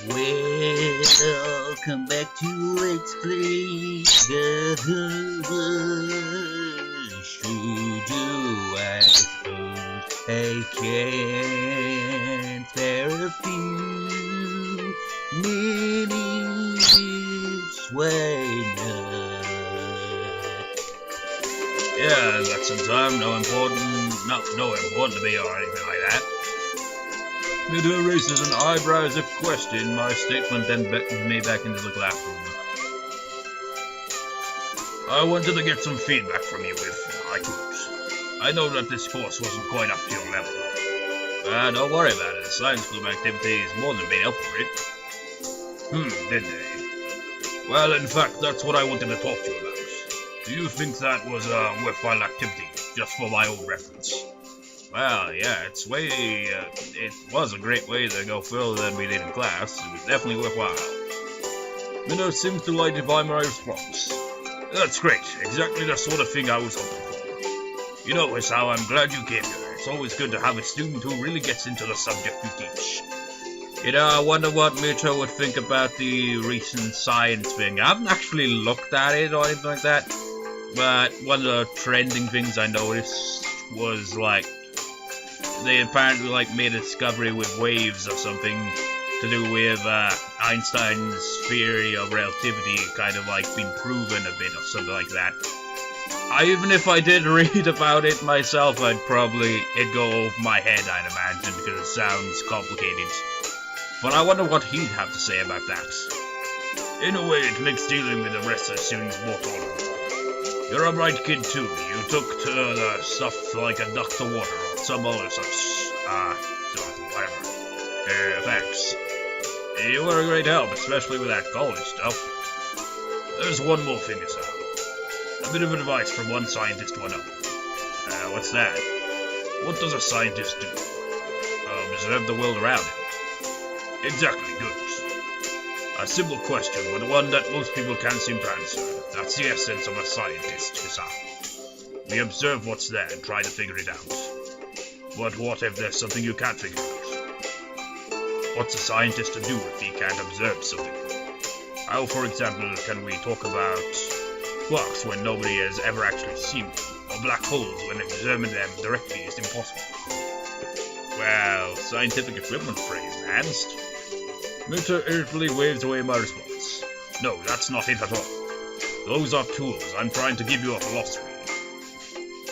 Welcome back to Let's Play Katawa Shoujo. I suppose I can spare a few minutes. Why not? Yeah, got some time. No important to me or anything like that. Mido raises an eyebrow as if questioning my statement, then beckons me back into the classroom. I wanted to get some feedback from you if I could. I know that this course wasn't quite up to your level. Don't worry about it. The science club activities more than made up for it. Did they? Well, in fact, that's what I wanted to talk to you about. Do you think that was a worthwhile activity, just for my own reference? Well, yeah, it was a great way to go further than we did in class. It was definitely worthwhile. Minnow seems delighted by my response. That's great, exactly the sort of thing I was hoping for. You know, Hisao, I'm glad you came here. It's always good to have a student who really gets into the subject you teach. You know, I wonder what Muto would think about the recent science thing. I haven't actually looked at it or anything like that, but one of the trending things I noticed was, like, they apparently made a discovery with waves or something to do with Einstein's theory of relativity kind of been proven a bit or something like that. Even if I did read about it myself, it'd go over my head, I'd imagine, because it sounds complicated. But I wonder what he'd have to say about that. In a way, it makes dealing with the rest of the students more tolerable. You're a bright kid too. You took to the stuff like a duck to water or some other such, whatever. Thanks. You were a great help, especially with that college stuff. There's one more thing, Hisao. A bit of advice from one scientist to another. What's that? What does a scientist do? Observe the world around him. Exactly, good. A simple question, but one that most people can't seem to answer. That's the essence of a scientist, Hisao. We observe what's there and try to figure it out. But what if there's something you can't figure out? What's a scientist to do if he can't observe something? How, for example, can we talk about clocks when nobody has ever actually seen them, or black holes when observing them directly is impossible? Well, scientific equipment for advanced. Muto irritably waves away my response. No, that's not it at all. Those are tools. I'm trying to give you a philosophy.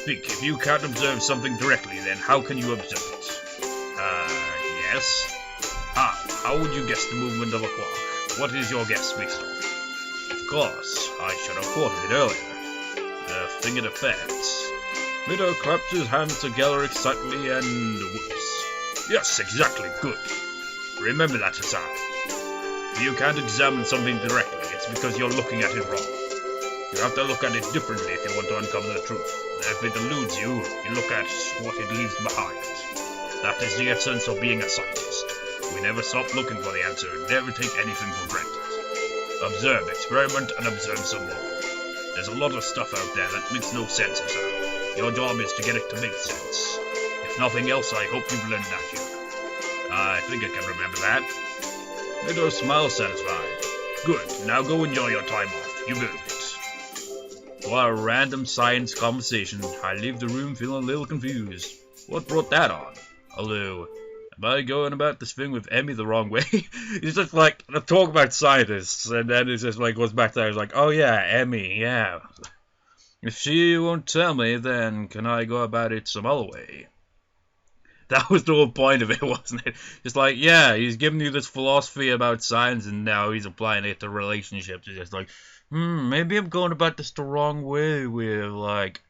Think, if you can't observe something directly, then how can you observe it? Yes? How? How would you guess the movement of a clock? What is your guess based on? Of course, I should have quoted it earlier. The thing it affects. Muto claps his hands together excitedly and whoops. Yes, exactly, good. Remember that, Hisao. If you can't examine something directly, it's because you're looking at it wrong. You have to look at it differently if you want to uncover the truth. If it eludes you, you look at what it leaves behind. That is the essence of being a scientist. We never stop looking for the answer and never take anything for granted. Observe, experiment, and observe some more. There's a lot of stuff out there that makes no sense, Hisao. Your job is to get it to make sense. If nothing else, I hope you've learned that here. I think I can remember that. Mido smiles satisfied. Good, now go enjoy your time off. You've earned it. For a random science conversation, I leave the room feeling a little confused. What brought that on? Although, am I going about this thing with Emmy the wrong way? It's just a talk about scientists, and then it's just goes back there, it's oh yeah, Emmy, yeah. If she won't tell me, then can I go about it some other way? That was the whole point of it, wasn't it? Just yeah, he's giving you this philosophy about science, and now he's applying it to relationships. It's just maybe I'm going about this the wrong way with,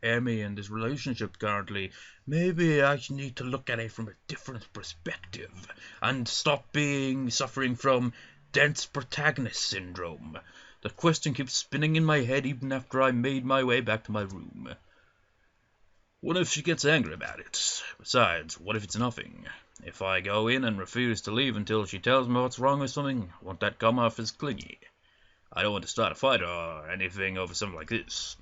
Emmy and this relationship currently. Maybe I need to look at it from a different perspective, and stop suffering from dense protagonist syndrome. The question keeps spinning in my head even after I made my way back to my room. What if she gets angry about it? Besides, what if it's nothing? If I go in and refuse to leave until she tells me what's wrong with something, won't that come off as clingy? I don't want to start a fight or anything over something like this.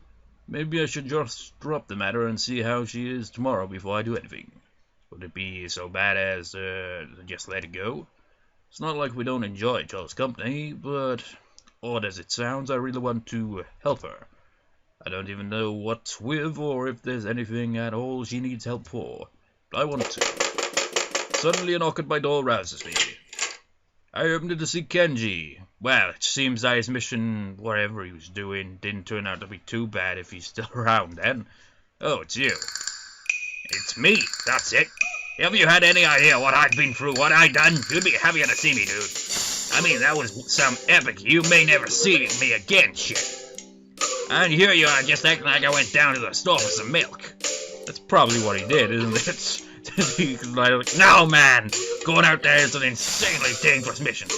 Maybe I should just drop the matter and see how she is tomorrow before I do anything. Would it be so bad as just let it go? It's not like we don't enjoy each other's company, but odd as it sounds, I really want to help her. I don't even know what's with or if there's anything at all she needs help for, but I want to. Suddenly a knock at my door rouses me. I opened it to see Kenji. Well, it seems that his mission, whatever he was doing, didn't turn out to be too bad if he's still around then. Oh, it's you. It's me, that's it. Have you had any idea what I've been through, what I done? You'd be happier to see me, dude. I mean, that was some epic you may never see me again shit. And here you are just acting like I went down to the store for some milk. That's probably what he did, isn't it? He's like, no man, going out there is an insanely dangerous mission.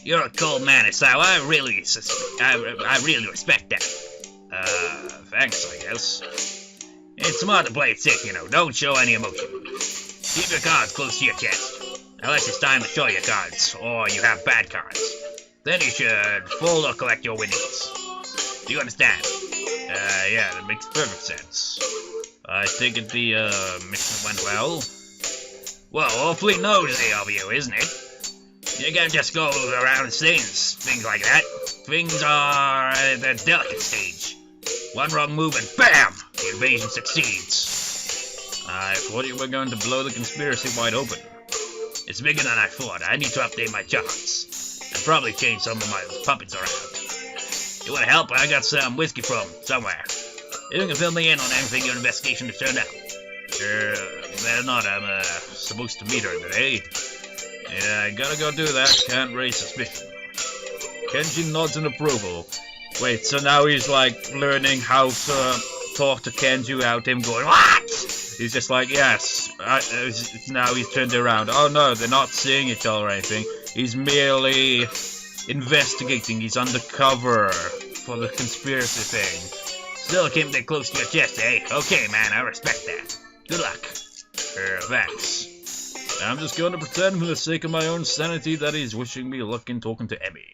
You're a cold man, Hisao. I really respect that. Thanks, I guess. It's smart to play it sick, you know. Don't show any emotion. Keep your cards close to your chest. Unless it's time to show your cards, or you have bad cards. Then you should fold or collect your winnings. Do you understand? Yeah, that makes perfect sense. I think the mission went well. Well, awfully nosy of you, isn't it? You can't just go around saying things like that. Things are at the delicate stage. One wrong move and BAM! The invasion succeeds. I thought you were going to blow the conspiracy wide open. It's bigger than I thought. I need to update my charts. And probably change some of my puppets around. You want help? I got some whiskey from somewhere. You can fill me in on anything your investigation has turned out. Better not. I'm supposed to meet her today. Yeah, I gotta go do that. Can't raise suspicion. Kenji nods in approval. Wait, so now he's like learning how to talk to Kenji without him going, what? He's just like, yes. Now he's turned around. Oh no, they're not seeing each other or anything. He's merely investigating. He's undercover for the conspiracy thing. Still keep it close to your chest, eh? Okay, man, I respect that. Good luck. Thanks. I'm just going to pretend for the sake of my own sanity that he's wishing me luck in talking to Emmy.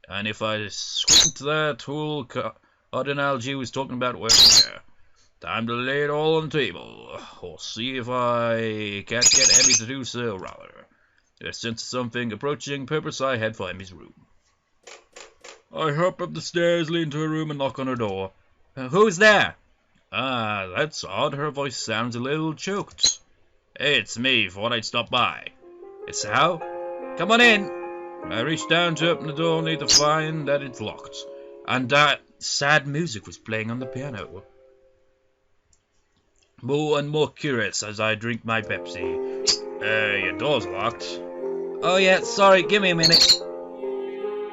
And if I squint that whole cardinality was talking about, well, yeah, time to lay it all on the table. Or see if I can't get Emmy to do so, rather. I sense something approaching. Purpose, I head for Emmy's room. I hop up the stairs, lean to her room, and knock on her door. Who's there? Ah, that's odd. Her voice sounds a little choked. Hey, it's me. Thought I'd stop by. It's how? Come on in. I reach down to open the door only to find that it's locked. And that sad music was playing on the piano. More and more curious as I drink my Pepsi. Your door's locked. Oh yeah, sorry, give me a minute.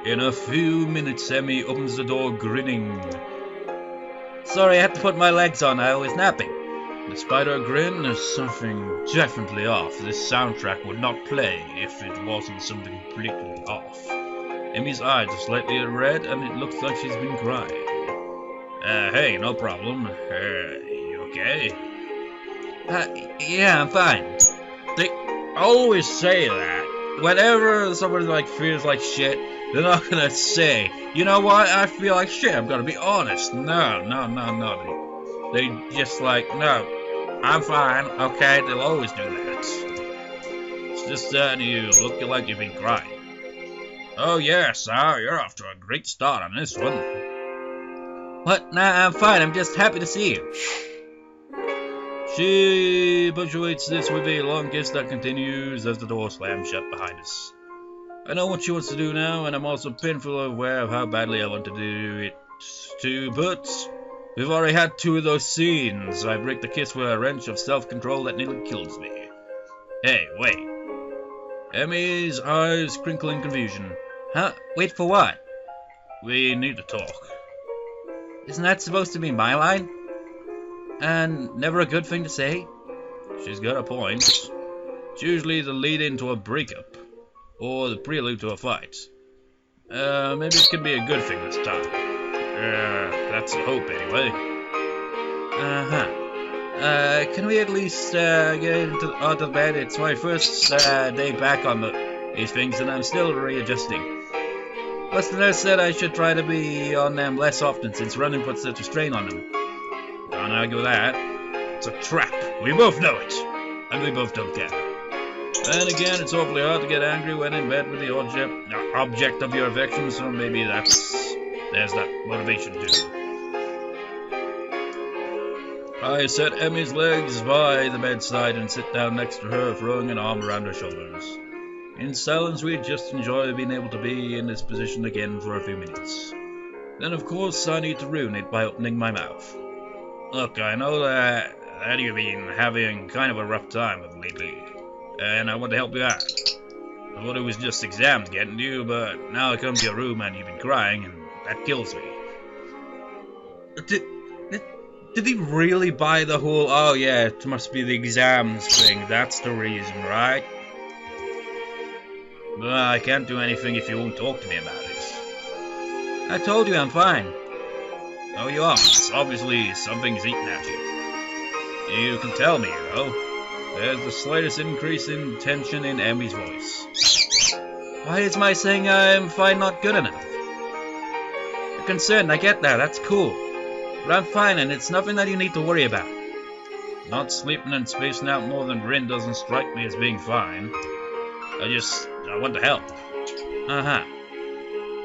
In a few minutes, Emmy opens the door grinning. Sorry, I had to put my legs on. I was napping. Despite her grin, there's something definitely off. This soundtrack would not play if it wasn't something completely off. Emmy's eyes are slightly red, and it looks like she's been crying. Hey, no problem. You okay? Yeah, I'm fine. They always say that. Whenever somebody feels like shit, they're not gonna say, you know what, I feel like shit, I'm gonna be honest. No. They just no, I'm fine, okay, they'll always do that. It's just that you look like you've been crying. Oh yes, you're off to a great start on this one. What? Nah, I'm fine, I'm just happy to see you. She punctuates this with a long kiss that continues as the door slams shut behind us. I know what she wants to do now, and I'm also painfully aware of how badly I want to do it too, but we've already had 2 of those scenes. I break the kiss with a wrench of self-control that nearly kills me. Hey, wait. Emmy's eyes crinkle in confusion. Huh? Wait for what? We need to talk. Isn't that supposed to be my line? And never a good thing to say? She's got a point. It's usually the lead-in to a breakup. Or the prelude to a fight. Maybe it can be a good thing this time. That's a hope anyway. Can we at least get out of bed? It's my first day back on these things and I'm still readjusting. Plus the nurse said I should try to be on them less often since running puts such a strain on them. Don't argue with that. It's a trap. We both know it. And we both don't care. Then again, it's awfully hard to get angry when in bed with the object of your affection, so maybe there's that motivation too. I set Emmy's legs by the bedside and sit down next to her, throwing an arm around her shoulders. In silence, we just enjoy being able to be in this position again for a few minutes. Then, of course, I need to ruin it by opening my mouth. Look, I know that you've been having kind of a rough time of lately, and I want to help you out. I thought it was just exams getting to you, but now I come to your room and you've been crying, and that kills me. Did he really buy the whole, oh yeah, it must be the exams thing, that's the reason, right? Well, I can't do anything if you won't talk to me about it. I told you I'm fine. No, you aren't. Obviously, something's eating at you. You can tell me, you know. There's the slightest increase in tension in Emmy's voice. Why is my saying I'm fine not good enough? You're concerned, I get that, that's cool. But I'm fine, and it's nothing that you need to worry about. Not sleeping and spacing out more than Rin doesn't strike me as being fine. I want to help. Uh-huh.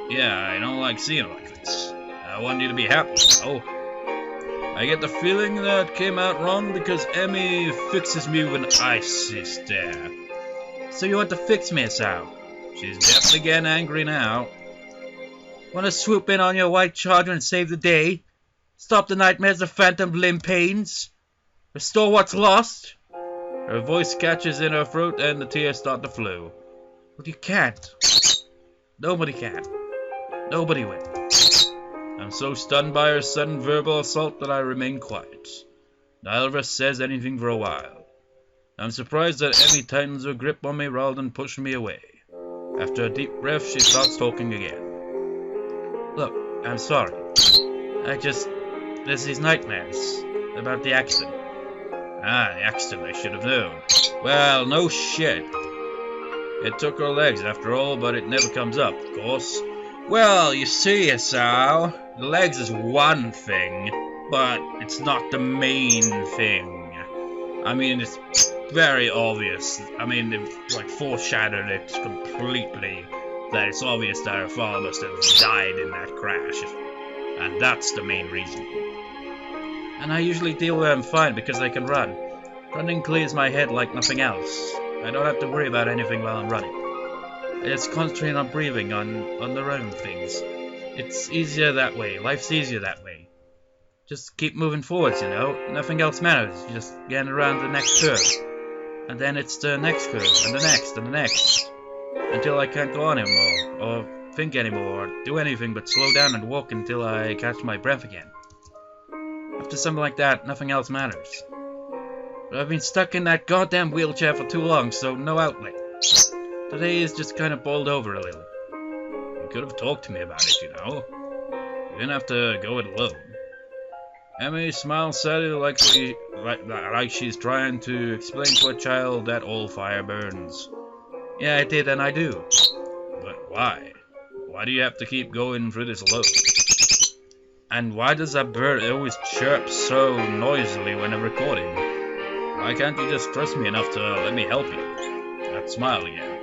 Yeah, I don't like seeing it like this. I want you to be happy, you know? I get the feeling that came out wrong because Emmy fixes me with an icy stare. So you want to fix me, Hisao? She's definitely getting angry now. Want to swoop in on your white charger and save the day? Stop the nightmares of phantom limb pains? Restore what's lost? Her voice catches in her throat and the tears start to flow. But you can't. Nobody can. Nobody will. I'm so stunned by her sudden verbal assault that I remain quiet. Neither of us says anything for a while. I'm surprised that Emmy tightens her grip on me rather than pushing me away. After a deep breath, she starts talking again. Look, I'm sorry. There's these nightmares about the accident. Ah, the accident, I should have known. Well, no shit. It took her legs after all, but it never comes up, of course. Well, you see, Hisao, the legs is one thing, but it's not the main thing. I mean, it's very obvious. I mean, they've like foreshadowed it completely, that it's obvious that her father must have died in that crash. And that's the main reason. And I usually deal with them fine because I can run. Running clears my head like nothing else. I don't have to worry about anything while I'm running. I just concentrate on breathing, on the own things. It's easier that way. Life's easier that way. Just keep moving forwards, you know. Nothing else matters. You just get around the next curve. And then it's the next curve, and the next, and the next. Until I can't go on anymore, or think anymore, or do anything but slow down and walk until I catch my breath again. After something like that, nothing else matters. But I've been stuck in that goddamn wheelchair for too long, so no outlet. Today is just kind of boiled over a little. You could have talked to me about it, you know. You didn't have to go it alone. Emmy smiles sadly like she's trying to explain to a child that all fire burns. Yeah, I did, and I do. But why? Why do you have to keep going through this alone? And why does that bird always chirp so noisily when I'm recording? Why can't you just trust me enough to let me help you? That smile again.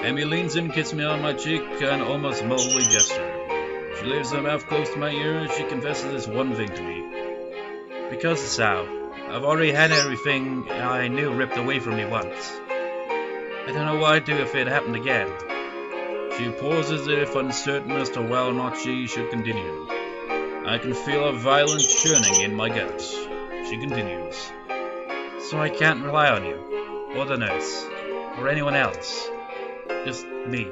Emmy leans in, kisses me on my cheek, and almost motherly gesture. She leaves her mouth close to my ear, and she confesses this one thing to me. Because, Hisao, I've already had everything I knew ripped away from me once. I don't know what I'd do if it happened again. She pauses as if uncertain as to whether or not she should continue. I can feel a violent churning in my gut. She continues. So I can't rely on you, or the nurse, or anyone else. Just me.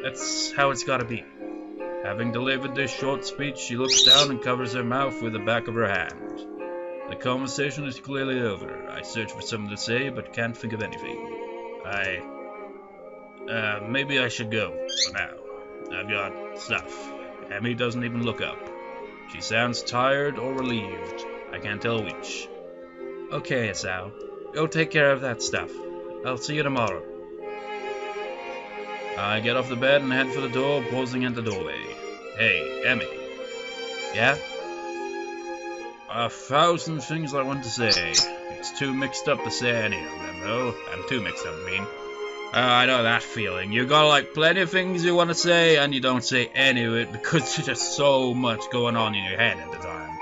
That's how it's gotta be. Having delivered this short speech, she looks down and covers her mouth with the back of her hand. The conversation is clearly over. I search for something to say, but can't think of anything. Maybe I should go, for now. I've got stuff. Emmy doesn't even look up. She sounds tired or relieved. I can't tell which. Okay, Hisao. Go take care of that stuff. I'll see you tomorrow. I get off the bed and head for the door, pausing at the doorway. Hey, Emmy. Yeah? 1,000 things I want to say. It's too mixed up to say any of them, though. I'm too mixed up, I mean. I know that feeling. You got like plenty of things you want to say, and you don't say any of it because there's just so much going on in your head at the time.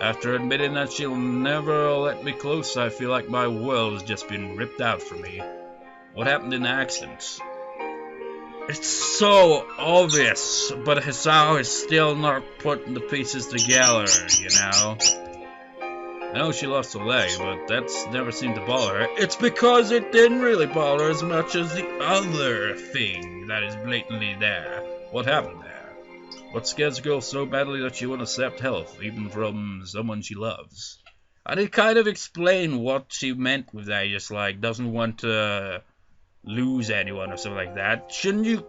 After admitting that she'll never let me close, I feel like my world has just been ripped out from me. What happened in the accident? It's so obvious, but Hisao is still not putting the pieces together, you know? I know she lost her leg, but that's never seemed to bother her. It's because it didn't really bother her as much as the other thing that is blatantly there. What happened there? What scares a girl so badly that she won't accept help, even from someone she loves? I did kind of explain what she meant with that, just like, doesn't want to lose anyone or something like that. Shouldn't you...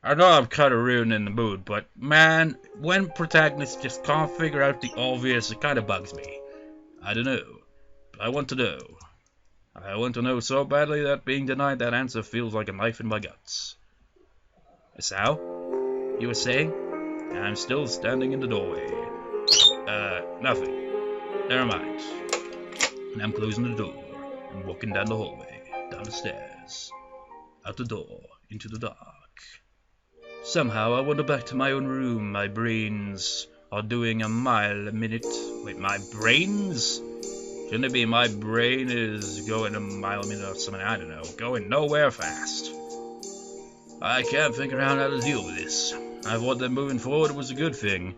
I know I'm kind of ruining the mood, but man, when protagonists just can't figure out the obvious, it kind of bugs me. I don't know. I want to know. I want to know so badly that being denied that answer feels like a knife in my guts. Hisao? You were saying? I'm still standing in the doorway. Nothing. Never mind. And I'm closing the door and walking down the hallway, down the stairs, out the door, into the dark. Somehow I wander back to my own room. My brains are doing a mile a minute. Wait, my brains? Shouldn't it be my brain is going a mile a minute or something? I don't know. Going nowhere fast. I can't figure out how to deal with this. I thought that moving forward was a good thing.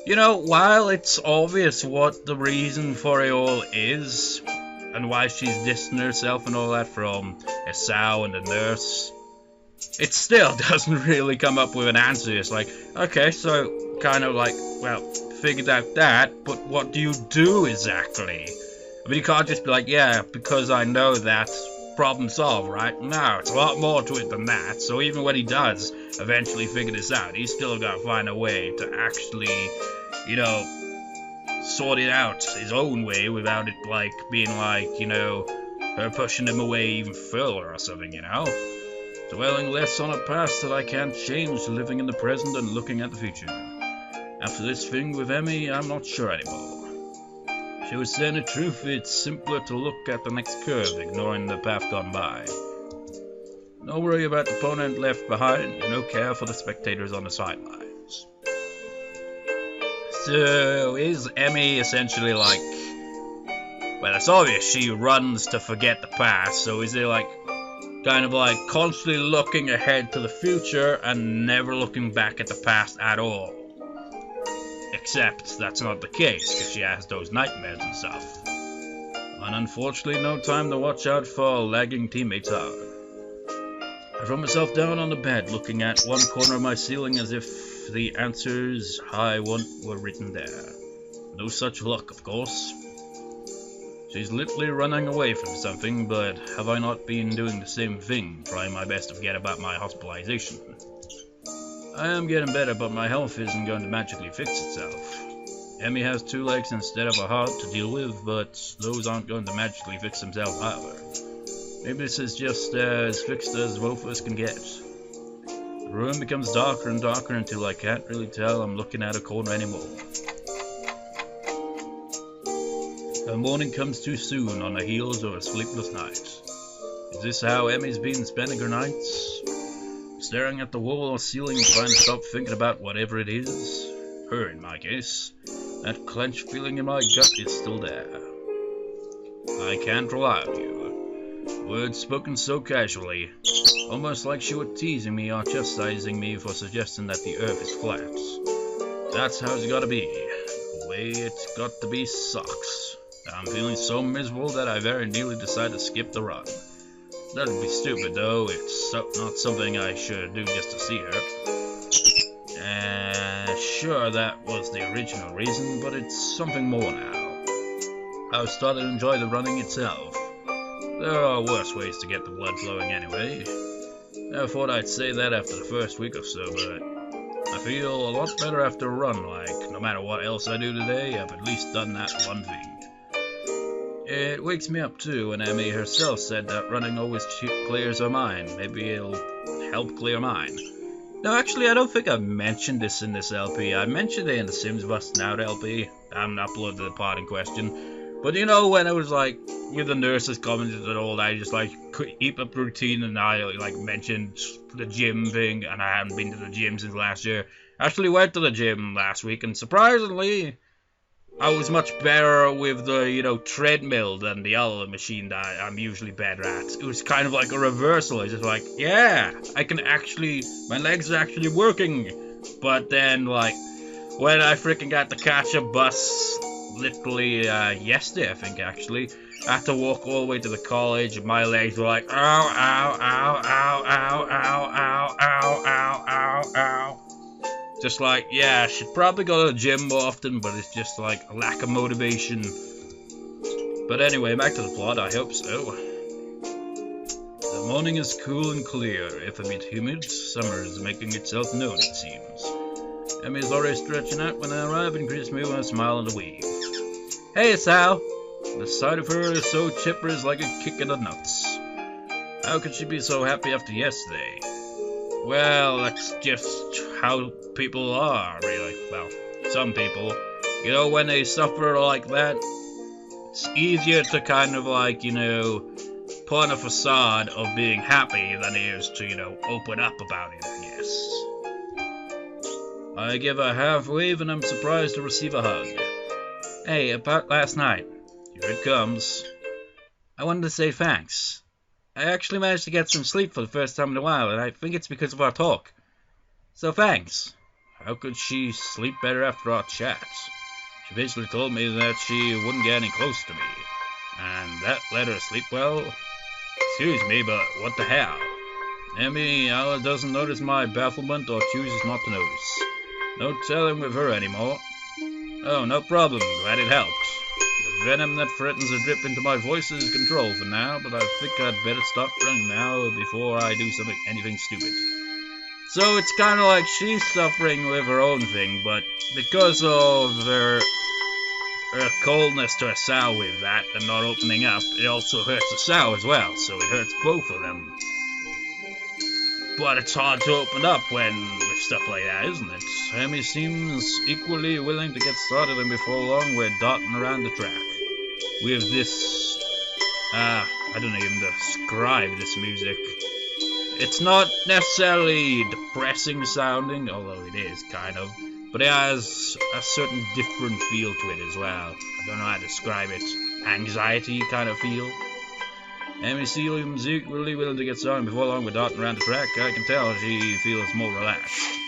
You know, while it's obvious what the reason for it all is, and why she's distancing herself and all that from Hisao and the nurse, it still doesn't really come up with an answer. It's like, okay, so kind of like, well, figured out that, but what do you do exactly? I mean, you can't just be like, yeah, because I know that, problem solved, right? No, it's a lot more to it than that. So even when he does eventually figure this out, he's still got to find a way to actually, you know, sort it out his own way without it, like, being like, you know, her pushing him away even further or something, you know? Dwelling less on a past that I can't change, living in the present and looking at the future. After this thing with Emmy, I'm not sure anymore. She was saying the truth, it's simpler to look at the next curve, ignoring the path gone by. No worry about the opponent left behind, no care for the spectators on the sidelines. So, is Emmy essentially like... Well, it's obvious she runs to forget the past, so is it like... kind of like constantly looking ahead to the future and never looking back at the past at all? Except that's not the case, because she has those nightmares and stuff. And unfortunately, no time to watch out for lagging teammates out. I throw myself down on the bed, looking at one corner of my ceiling as if the answers I want were written there. No such luck, of course. She's literally running away from something, but have I not been doing the same thing, trying my best to forget about my hospitalization? I am getting better, but my health isn't going to magically fix itself. Emmy has 2 legs instead of a heart to deal with, but those aren't going to magically fix themselves either. Maybe this is just as fixed as both of us can get. The room becomes darker and darker until I can't really tell I'm looking at a corner anymore. The morning comes too soon on the heels of a sleepless night. Is this how Emmy's been spending her nights? Staring at the wall or ceiling, trying to stop thinking about whatever it is? Her, in my case. That clenched feeling in my gut is still there. I can't rely on you. Words spoken so casually, almost like she were teasing me or chastising me for suggesting that the earth is flat. That's how it's gotta be. The way it's got to be sucks. I'm feeling so miserable that I very nearly decided to skip the run. That'd be stupid though, it's not something I should do just to see her. Sure, that was the original reason, but it's something more now. I've started to enjoy the running itself. There are worse ways to get the blood flowing anyway. I thought I'd say that after the first week or so, but I feel a lot better after a run, like no matter what else I do today, I've at least done that one thing. It wakes me up too, and Emmy herself said that running always clears her mind. Maybe it'll help clear mine. No, actually, I don't think I mentioned this in this LP. I mentioned it in the Sims Bustin' Out LP. I haven't uploaded the part in question. But you know, when I was like, with the nurses commented and all that, I just like keep up routine, and I like mentioned the gym thing, and I haven't been to the gym since last year. I actually went to the gym last week, and surprisingly, I was much better with the, treadmill than the other machine that I'm usually better at. It was kind of like a reversal. It's just like, yeah, my legs are actually working. But then, like, when I freaking got to catch a bus, literally yesterday, I think, actually, I had to walk all the way to the college, and my legs were like, ow, ow, ow, ow, ow, ow, ow, ow, ow, ow, ow. Just like, yeah, I should probably go to the gym more often, but it's just like a lack of motivation. But anyway, back to the plot, I hope so. The morning is cool and clear, if a bit humid. Summer is making itself known, it seems. Emmy is already stretching out when I arrive and greets me with a smile and a wave. Hey, Hisao! The sight of her is so chipper is like a kick in the nuts. How could she be so happy after yesterday? Well, that's just how people are, really. Well, some people. When they suffer like that, it's easier to kind of like, put on a facade of being happy than it is to, open up about it, I guess. I give a half wave and I'm surprised to receive a hug. Hey, about last night. Here it comes. I wanted to say thanks. I actually managed to get some sleep for the first time in a while, and I think it's because of our talk. So thanks. How could she sleep better after our chat? She basically told me that she wouldn't get any close to me, and that let her sleep well. Excuse me, but what the hell? Emmy either doesn't notice my bafflement or chooses not to notice. No telling with her anymore. Oh, no problem. Glad it helped. The venom that threatens to drip into my voice is controlled for now, but I think I'd better stop running now before I do anything stupid. So it's kind of like she's suffering with her own thing, but because of her coldness to Hisao with that and not opening up, it also hurts Hisao as well, so it hurts both of them. But it's hard to open up with stuff like that, isn't it? Emmy seems equally willing to get started, and before long we're darting around the track. With this, I don't even describe this music. It's not necessarily depressing sounding, although it is, kind of, but it has a certain different feel to it as well. I don't know how to describe it. Anxiety kind of feel. Emmy seems equally willing to get started, before long we're darting around the track. I can tell she feels more relaxed.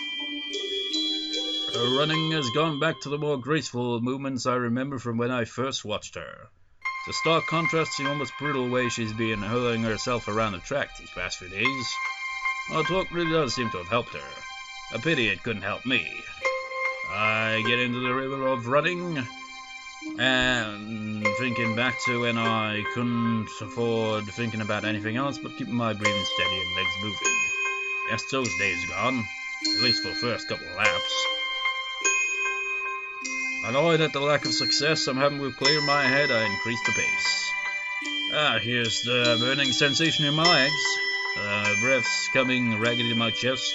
Her running has gone back to the more graceful movements I remember from when I first watched her. It's a stark contrast to the almost brutal way she's been hurling herself around the track these past few days. Our talk really does seem to have helped her. A pity it couldn't help me. I get into the rhythm of running, and thinking back to when I couldn't afford thinking about anything else but keeping my breathing steady and legs moving. Yes, those days gone, at least for the first couple of laps. Annoyed at the lack of success I'm having with clear my head, I increase the pace. Here's the burning sensation in my legs, breaths coming ragged in my chest,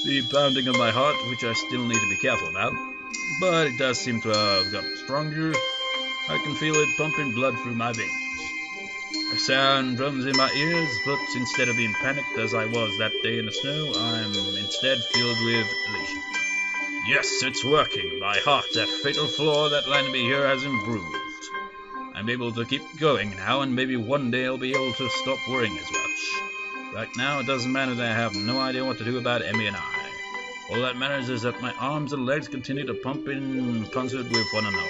the pounding of my heart, which I still need to be careful about, but it does seem to have gotten stronger. I can feel it pumping blood through my veins. A sound drums in my ears, but instead of being panicked as I was that day in the snow, I'm instead filled with elation. Yes, it's working. My heart, that fatal flaw that landed me here, has improved. I'm able to keep going now, and maybe one day I'll be able to stop worrying as much. Right now, it doesn't matter that I have no idea what to do about Emmy and I. All that matters is that my arms and legs continue to pump in concert with one another.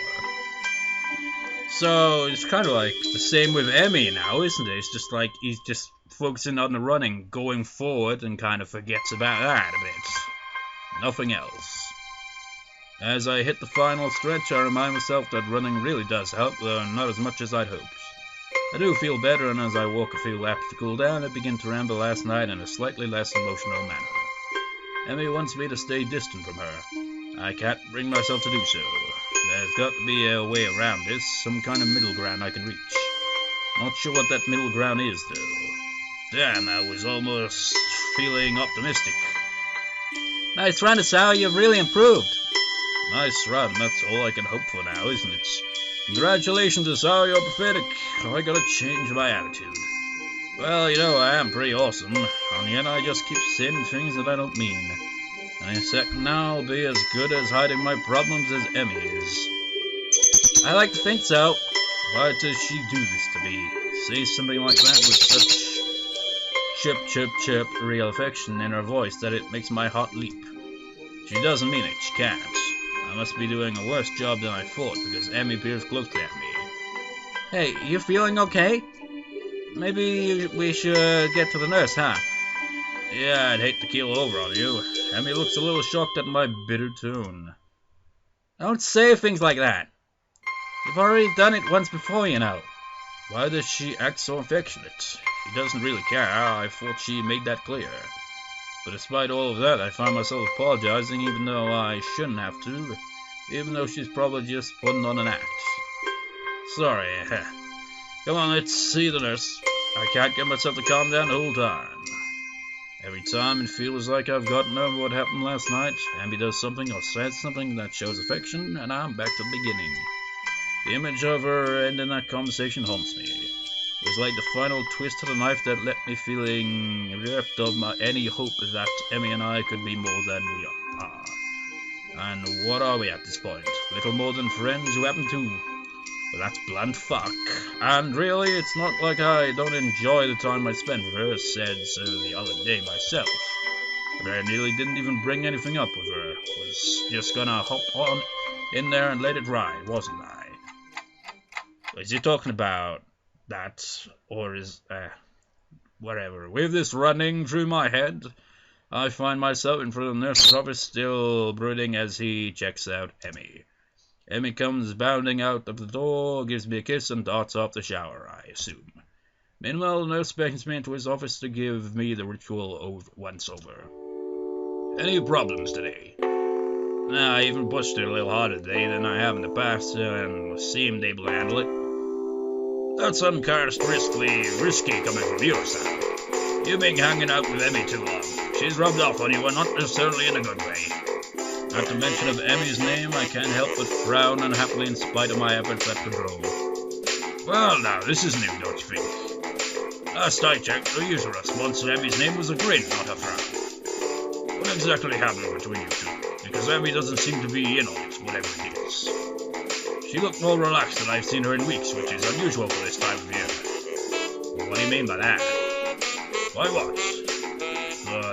So, it's kind of like the same with Emmy now, isn't it? It's just like he's just focusing on the running, going forward, and kind of forgets about that a bit. Nothing else. As I hit the final stretch, I remind myself that running really does help, though not as much as I'd hoped. I do feel better, and as I walk a few laps to cool down, I begin to ramble last night in a slightly less emotional manner. Emmy wants me to stay distant from her. I can't bring myself to do so. There's got to be a way around this, some kind of middle ground I can reach. Not sure what that middle ground is, though. Damn, I was almost feeling optimistic. Nice run, Hisao, you've really improved. Nice run, that's all I can hope for now, isn't it? Congratulations, Hisao, you're pathetic. I gotta change my attitude. Well, you know, I am pretty awesome, and yet I just keep saying things that I don't mean. And in a second now, I'll be as good as hiding my problems as Emmy is. I like to think so. Why does she do this to me? Say something like that with such chip, chip, chip, real affection in her voice that it makes my heart leap. She doesn't mean it, she can't. I must be doing a worse job than I thought, because Emmy peers closely at me. Hey, you feeling okay? Maybe we should get to the nurse, huh? Yeah, I'd hate to keel over on you. Emmy looks a little shocked at my bitter tone. Don't say things like that. You've already done it once before, you know. Why does she act so affectionate? She doesn't really care. I thought she made that clear. But despite all of that, I find myself apologizing even though I shouldn't have to. Even though she's probably just putting on an act. Sorry. Come on, let's see the nurse. I can't get myself to calm down the whole time. Every time it feels like I've gotten over what happened last night, Ambi does something or says something that shows affection, and I'm back to the beginning. The image of her ending that conversation haunts me. It was like the final twist to the knife that left me feeling ripped of any hope that Emmy and I could be more than we are. And what are we at this point? Little more than friends who happen to... Well, that's blunt fuck. And really, it's not like I don't enjoy the time I spend with her, said so the other day myself. But I nearly didn't even bring anything up with her. Was just gonna hop on in there and let it ride, wasn't I? Is he talking about that, or is, whatever. With this running through my head, I find myself in front of the nurse's office still brooding as he checks out Emmy. Emmy comes bounding out of the door, gives me a kiss, and darts off the shower, I assume. Meanwhile, the nurse beckons me into his office to give me the ritual once over. Any problems today? Nah, I even pushed it a little harder today than I have in the past, and seemed able to handle it. That's uncharacteristically risky coming from your side. You've been hanging out with Emmy too long. She's rubbed off on you, and not necessarily in a good way. At the mention of Emmy's name, I can't help but frown unhappily in spite of my efforts at control. Well, now, this is new, don't you think? Last I checked, the usual response to Emmy's name was a grin, not a frown. What exactly happened between you two? Because Emmy doesn't seem to be in on it, whatever it is. She looked more relaxed than I've seen her in weeks, which is unusual for this time of year. What do you mean by that? Why what?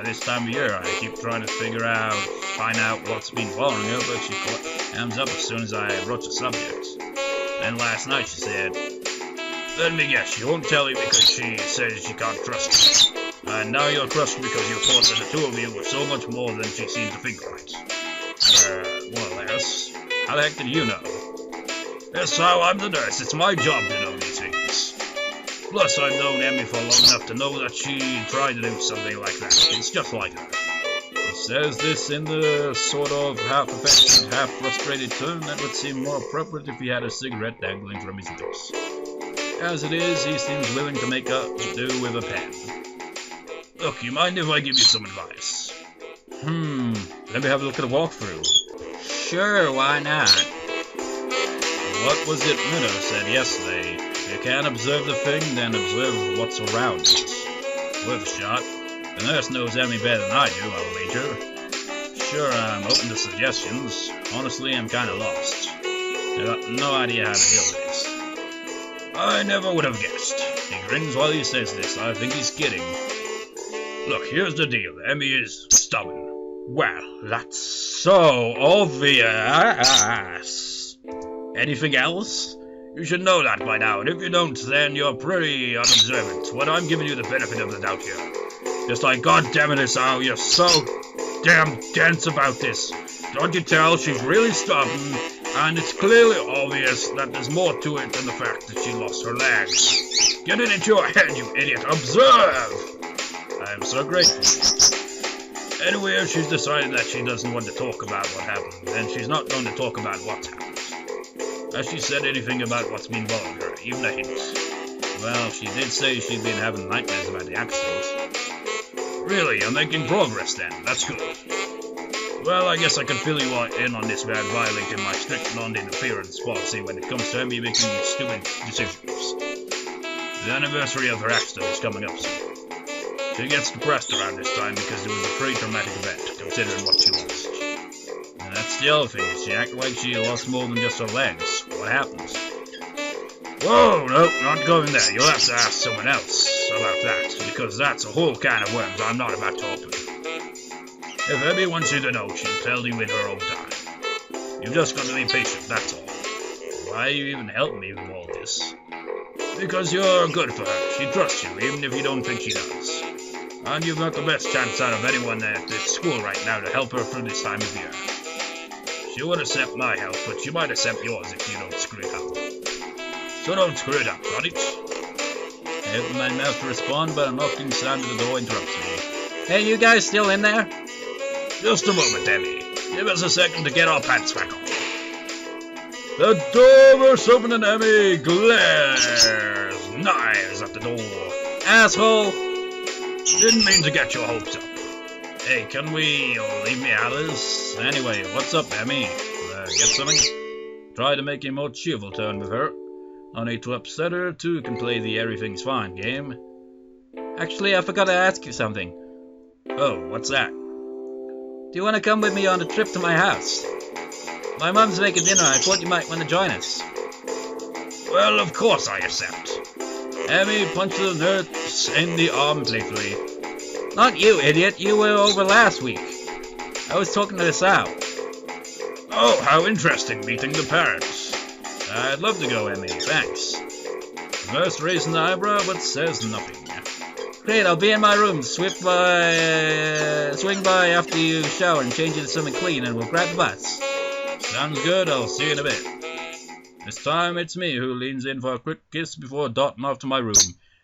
This time of year, I keep trying to find out what's been bothering her, but she clams up as soon as I broach the subject. Then last night she said, let me guess, she won't tell you because she says she can't trust you. And now you're crushed because you thought that the two of you were so much more than she seemed to think right. More or less. How the heck did you know? Yes, so I'm the nurse. It's my job to know these things. Plus, I've known Emmy for long enough to know that she tried to do something like that. It's just like her. He says this in the sort of half-affectionate, half-frustrated tone that would seem more appropriate if he had a cigarette dangling from his lips. As it is, he seems willing to make up do with a pen. Look, you mind if I give you some advice? Let me have a look at the walkthrough. Sure, why not? What was it Minnow said yesterday? If you can't observe the thing, then observe what's around it. Worth a shot. The nurse knows Emmy better than I do, I'll wager. Sure, I'm open to suggestions. Honestly, I'm kinda lost. I got no idea how to deal with this. I never would have guessed. He grins while he says this. I think he's kidding. Look, here's the deal. Emmy is stubborn. Well, that's so obvious. Anything else? You should know that by now, and if you don't, then you're pretty unobservant. When I'm giving you the benefit of the doubt here. Just like, goddammit, Hisao, you're so damn dense about this. Don't you tell, she's really stubborn, and it's clearly obvious that there's more to it than the fact that she lost her legs. Get it into your head, you idiot. Observe! I'm so grateful. Anyway, she's decided that she doesn't want to talk about what happened, and she's not going to talk about what's happened. Has she said anything about what's been bothering her, even a hint? Well, she did say she'd been having nightmares about the accident. Really, you're making progress then, that's good. Well, I guess I can fill you in on this without violating my strict non-interference policy when it comes to Emmy making stupid decisions. The anniversary of her accident is coming up soon. She gets depressed around this time because it was a pretty traumatic event, considering what she lost. And that's the other thing, she acted like she lost more than just her legs. What happens? Whoa, no, not going there. You'll have to ask someone else about that, because that's a whole can of worms I'm not about to open. If Abby wants you to know, she'll tell you in her own time. You've just got to be patient, that's all. Why are you even helping me with all this? Because you're good for her. She trusts you, even if you don't think she does. And you've got the best chance out of anyone at this school right now to help her through this time of year. She would accept my help, but she might accept yours if you don't screw it up. So don't screw it up, got it? I opened my mouth to respond, but a knocking sound at the door interrupts me. Hey, you guys still in there? Just a moment, Emmy. Give us a second to get our pants back on. The door bursts open and Emmy glares knives at the door. Asshole! Didn't mean to get your hopes up. Hey, can we leave me out of this? Anyway, what's up, Emmy? Get something? Try to make a more cheerful tone with her. No need to upset her, two can play the everything's fine game. Actually, I forgot to ask you something. Oh, what's that? Do you want to come with me on a trip to my house? My mum's making dinner, I thought you might want to join us. Well, of course I accept. Emmy punches the nurse in the arm playfully. Not you, idiot, you were over last week. I was talking to Hisao. Oh, how interesting, meeting the parents. I'd love to go, Emmy, thanks. The nurse raises an eyebrow, but says nothing. Great, I'll be in my room. Swing by after you shower and change into something clean, and we'll grab the bus. Sounds good, I'll see you in a bit. This time it's me who leans in for a quick kiss before darting off to my room.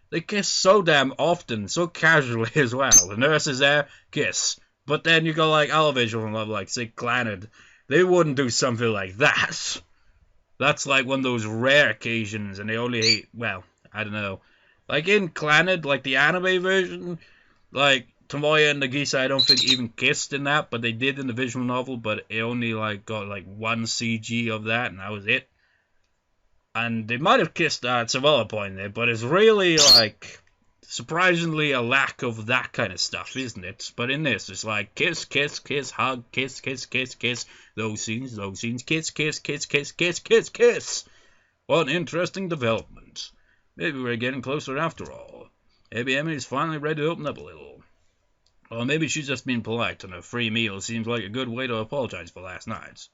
They kiss so damn often, so casually as well. The nurse is there, kiss. But then you go like Alvisual and Love, like, say, Clannad. They wouldn't do something like that. That's like one of those rare occasions, and they only hate, well, I don't know. Like in Clannad, like the anime version, like Tomoya and Nagisa, I don't think even kissed in that, but they did in the visual novel, but it only like got like one CG of that, and that was it. And they might have kissed at some other point there, but it's really like surprisingly a lack of that kind of stuff, isn't it? But in this, it's like kiss, kiss, kiss, hug, kiss, kiss, kiss, kiss. Those scenes, kiss, kiss, kiss, kiss, kiss, kiss, kiss. What an interesting development. Maybe we're getting closer after all. Maybe Emmy's finally ready to open up a little. Or maybe she's just being polite, and a free meal seems like a good way to apologize for last night.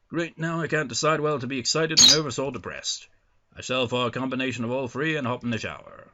Great, now I can't decide whether to be excited, nervous, or depressed. I settle for a combination of all three and hop in the shower.